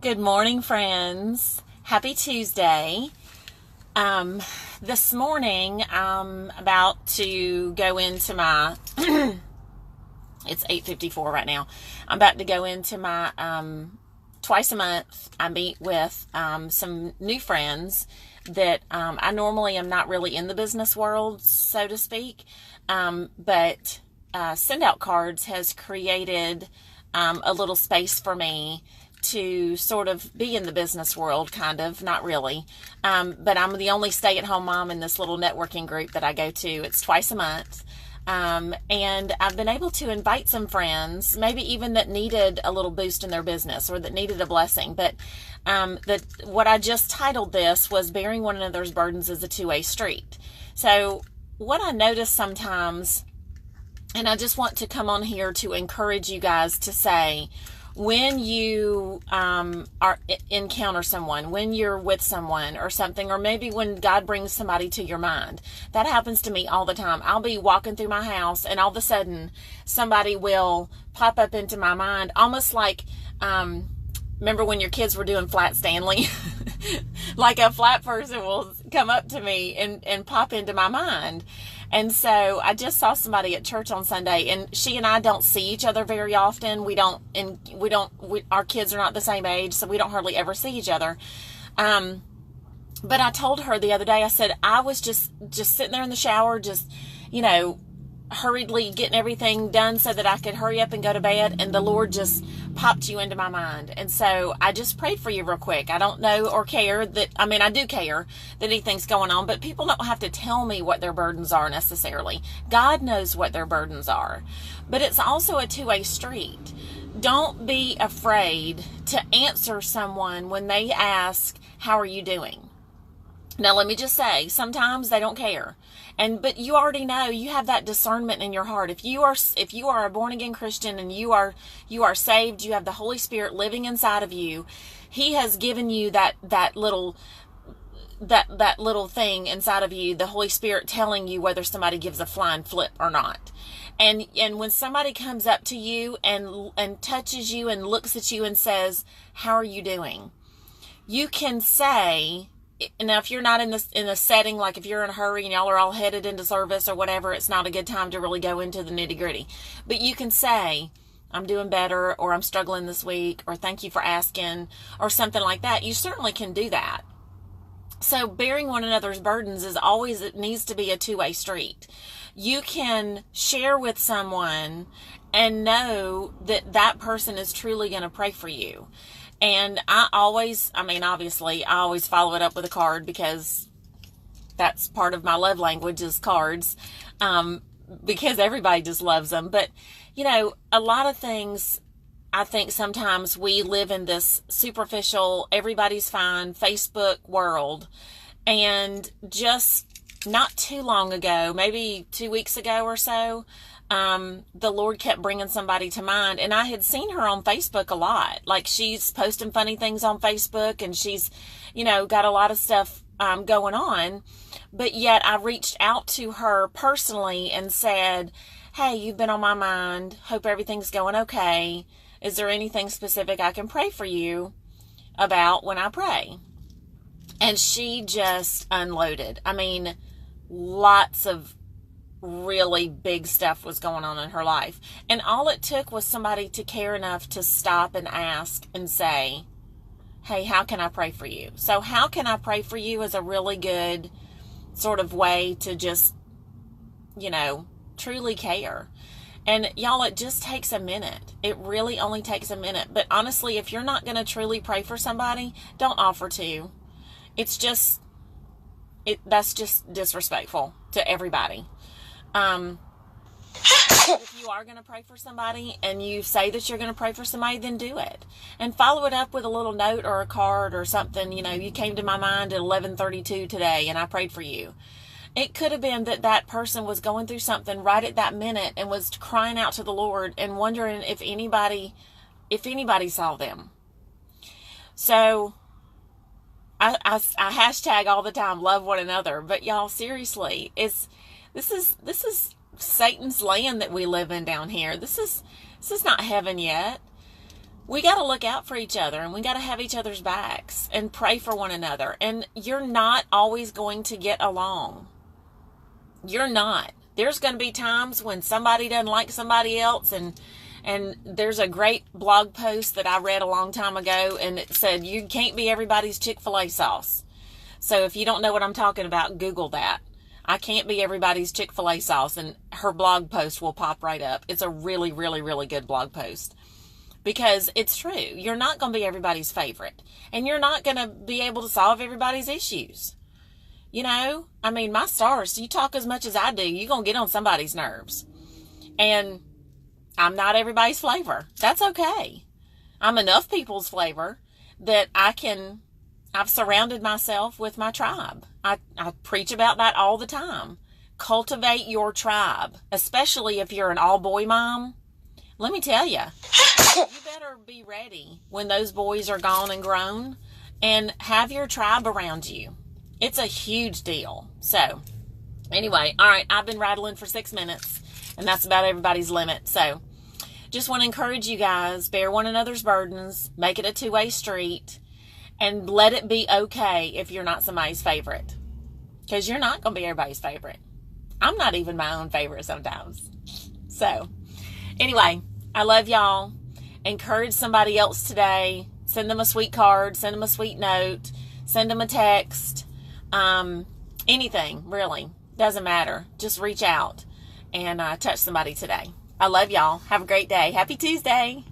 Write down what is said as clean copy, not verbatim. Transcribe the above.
Good morning, friends. Happy Tuesday. This morning I'm about to go into my it's 8:54 right now. I'm about to go into my twice a month I meet with some new friends that I normally am not really in the business world, so to speak. But Send Out Cards has created a little space for me to sort of be in the business world, kind of, not really. But I'm the only stay-at-home mom in this little networking group that I go to. It's twice a month. And I've been able to invite some friends, maybe even that needed a little boost in their business or that needed a blessing. But what I just titled this was Bearing One Another's Burdens is a Two-Way Street. So what I notice sometimes, and I just want to come on here to encourage you guys to say, when you encounter someone, when you're with someone or something, or maybe when God brings somebody to your mind, that happens to me all the time. I'll be walking through my house and all of a sudden somebody will pop up into my mind, almost like, remember when your kids were doing Flat Stanley? Like a flat person will come up to me and pop into my mind. And so I just saw somebody at church on Sunday, and she and I don't see each other very often. Our kids are not the same age, so we don't hardly ever see each other. But I told her the other day, I said, I was just sitting there in the shower, just, hurriedly getting everything done so that I could hurry up and go to bed, and the Lord just popped you into my mind. And so I just prayed for you real quick. I don't know or care that, I do care that anything's going on, but people don't have to tell me what their burdens are necessarily. God knows what their burdens are. But it's also a two-way street. Don't be afraid to answer someone when they ask, how are you doing? Now, let me just say, sometimes they don't care. But you already know, you have that discernment in your heart. If you are a born again Christian and you are saved, you have the Holy Spirit living inside of you. He has given you that little thing inside of you, the Holy Spirit telling you whether somebody gives a flying flip or not. And when somebody comes up to you and touches you and looks at you and says, how are you doing? You can say, now, if you're not in a setting, like if you're in a hurry and y'all are all headed into service or whatever, it's not a good time to really go into the nitty gritty. But you can say, I'm doing better, or I'm struggling this week, or thank you for asking, or something like that. You certainly can do that. So bearing one another's burdens it needs to be a two-way street. You can share with someone and know that person is truly going to pray for you. And obviously, I always follow it up with a card, because that's part of my love language is cards, because everybody just loves them. But, a lot of things, I think sometimes we live in this superficial, everybody's fine Facebook world. And just not too long ago, maybe 2 weeks ago or so, the Lord kept bringing somebody to mind, and I had seen her on Facebook a lot. Like, she's posting funny things on Facebook, and she's, got a lot of stuff going on. But yet I reached out to her personally and said, hey, you've been on my mind. Hope everything's going okay. Is there anything specific I can pray for you about when I pray? And she just unloaded. Lots of really big stuff was going on in her life. And all it took was somebody to care enough to stop and ask and say, hey, how can I pray for you? So how can I pray for you is a really good sort of way to just, truly care. And y'all, it just takes a minute. It really only takes a minute. But honestly, if you're not going to truly pray for somebody, don't offer to. That's just disrespectful to everybody. If you are going to pray for somebody and you say that you're going to pray for somebody, then do it. And follow it up with a little note or a card or something. You came to my mind at 11:32 today and I prayed for you. It could have been that person was going through something right at that minute and was crying out to the Lord and wondering if anybody saw them. So I hashtag all the time, love one another. But y'all, seriously, this is Satan's land that we live in down here. This is not heaven yet. we got to look out for each other, and we got to have each other's backs and pray for one another. And you're not always going to get along. You're not. There's going to be times when somebody doesn't like somebody else, and there's a great blog post that I read a long time ago, and it said, you can't be everybody's Chick-fil-A sauce. So if you don't know what I'm talking about, Google that. I can't be everybody's Chick-fil-A sauce, and her blog post will pop right up. It's a really, really, really good blog post. Because it's true. You're not going to be everybody's favorite. And you're not going to be able to solve everybody's issues. You know, I mean, my stars, you talk as much as I do, you're going to get on somebody's nerves. And I'm not everybody's flavor. That's okay. I'm enough people's flavor that I've surrounded myself with my tribe. I preach about that all the time. Cultivate your tribe, especially if you're an all-boy mom. Let me tell you, you better be ready when those boys are gone and grown, and have your tribe around you. It's a huge deal. So, anyway, all right, I've been rattling for 6 minutes, and that's about everybody's limit. So, just want to encourage you guys, bear one another's burdens, make it a two-way street, and let it be okay if you're not somebody's favorite. Because you're not going to be everybody's favorite. I'm not even my own favorite sometimes. So, anyway, I love y'all. Encourage somebody else today. Send them a sweet card. Send them a sweet note. Send them a text. Anything, really. Doesn't matter. Just reach out and touch somebody today. I love y'all. Have a great day. Happy Tuesday.